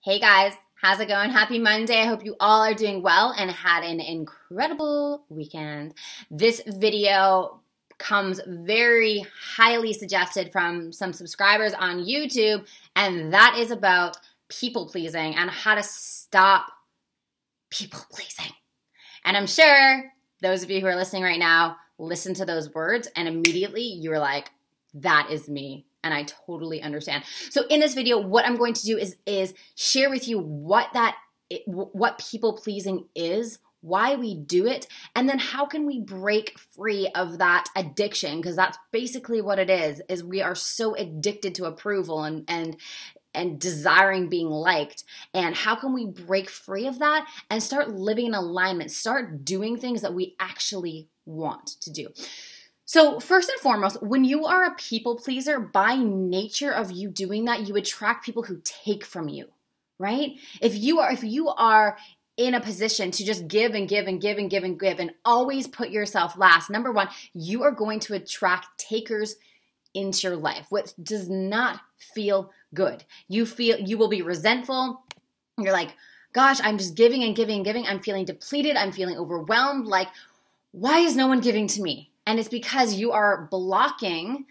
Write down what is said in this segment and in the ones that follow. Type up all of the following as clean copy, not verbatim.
Hey guys, how's it going? Happy Monday. I hope you all are doing well and had an incredible weekend. This video comes very highly suggested from some subscribers on YouTube, and that is about people pleasing and how to stop people pleasing. And I'm sure those of you who are listening right now listen to those words and immediately you're like, that is me. And I totally understand. So in this video, what I'm going to do is share with you what people pleasing is, why we do it, and then how can we break free of that addiction? Because that's basically what it is we are so addicted to approval and desiring being liked. And how can we break free of that and start living in alignment, start doing things that we actually want to do? So first and foremost, when you are a people pleaser, by nature of you doing that, you attract people who take from you, right? If you are in a position to just give and give and give and give and give and always put yourself last, number one, you are going to attract takers into your life, which does not feel good. You will be resentful. You're like, gosh, I'm just giving and giving and giving. I'm feeling depleted. I'm feeling overwhelmed. Like, why is no one giving to me? And it's because you are blocking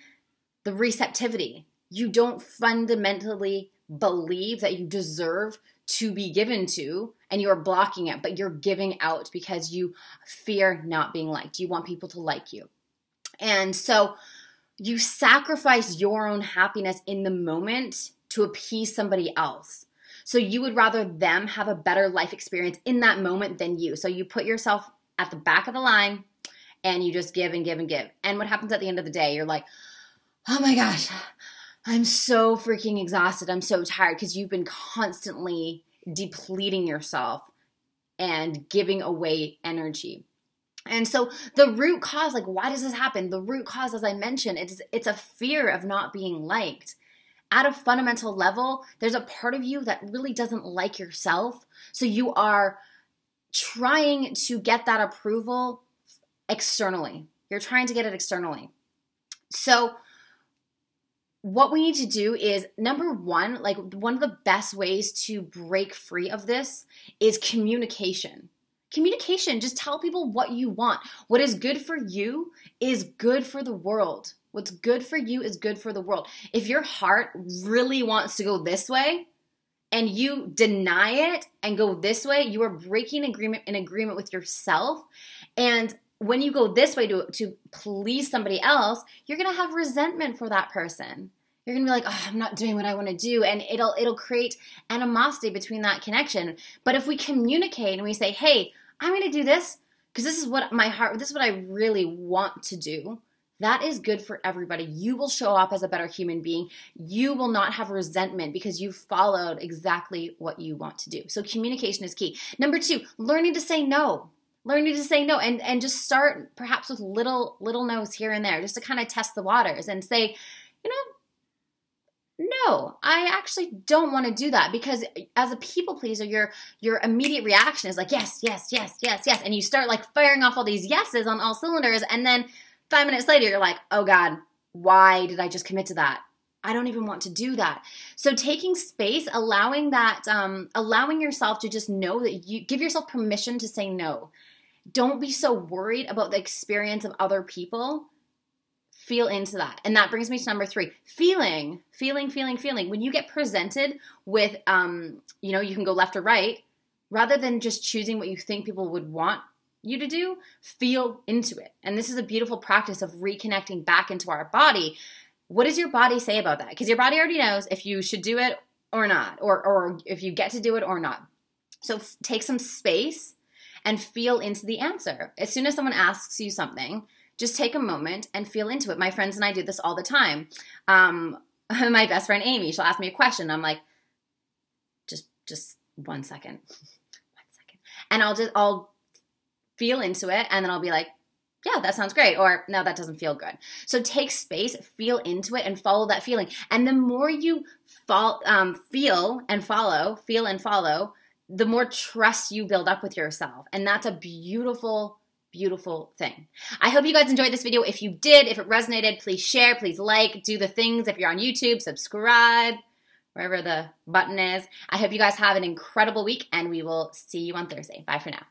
the receptivity. You don't fundamentally believe that you deserve to be given to, and you're blocking it, but you're giving out because you fear not being liked. You want people to like you. And so you sacrifice your own happiness in the moment to appease somebody else. So you would rather them have a better life experience in that moment than you. So you put yourself at the back of the line, and you just give and give and give. And what happens at the end of the day, you're like, oh my gosh, I'm so freaking exhausted. I'm so tired because you've been constantly depleting yourself and giving away energy. And so the root cause, like, why does this happen? The root cause, as I mentioned, it's a fear of not being liked. At a fundamental level, there's a part of you that really doesn't like yourself. So you are trying to get that approval externally. You're trying to get it externally. So what we need to do is, number one, like one of the best ways to break free of this is communication. Communication, just tell people what you want. What is good for you is good for the world. What's good for you is good for the world. If your heart really wants to go this way and you deny it and go this way, you are breaking an agreement with yourself. And when you go this way to please somebody else, you're going to have resentment for that person. You're going to be like, oh, I'm not doing what I want to do. And it'll create animosity between that connection. But if we communicate and we say, hey, I'm going to do this because this is what this is what I really want to do. That is good for everybody. You will show up as a better human being. You will not have resentment because you followed exactly what you want to do. So communication is key. Number two, learning to say no. Learning to say no and just start perhaps with little no's here and there just to kind of test the waters and say, no, I actually don't want to do that, because as a people pleaser, your immediate reaction is like, yes, yes, yes, yes, yes. And you start like firing off all these yeses on all cylinders. And then 5 minutes later, you're like, oh God, why did I just commit to that? I don't even want to do that. So taking space, allowing yourself to just know that you give yourself permission to say no. Don't be so worried about the experience of other people. Feel into that. And that brings me to number three, feeling. When you get presented with, you can go left or right, rather than just choosing what you think people would want you to do, feel into it. And this is a beautiful practice of reconnecting back into our body. What does your body say about that? Because your body already knows if you should do it or not, or if you get to do it or not. So take some space and feel into the answer. As soon as someone asks you something, just take a moment and feel into it. My friends and I do this all the time. My best friend Amy, she'll ask me a question. I'm like, just 1 second, 1 second, and I'll feel into it, and then I'll be like, yeah, that sounds great, or no, that doesn't feel good. So take space, feel into it, and follow that feeling. And the more you feel and follow, the more trust you build up with yourself. And that's a beautiful, beautiful thing. I hope you guys enjoyed this video. If you did, if it resonated, please share, please like, do the things. If you're on YouTube, subscribe, wherever the button is. I hope you guys have an incredible week, and we will see you on Thursday. Bye for now.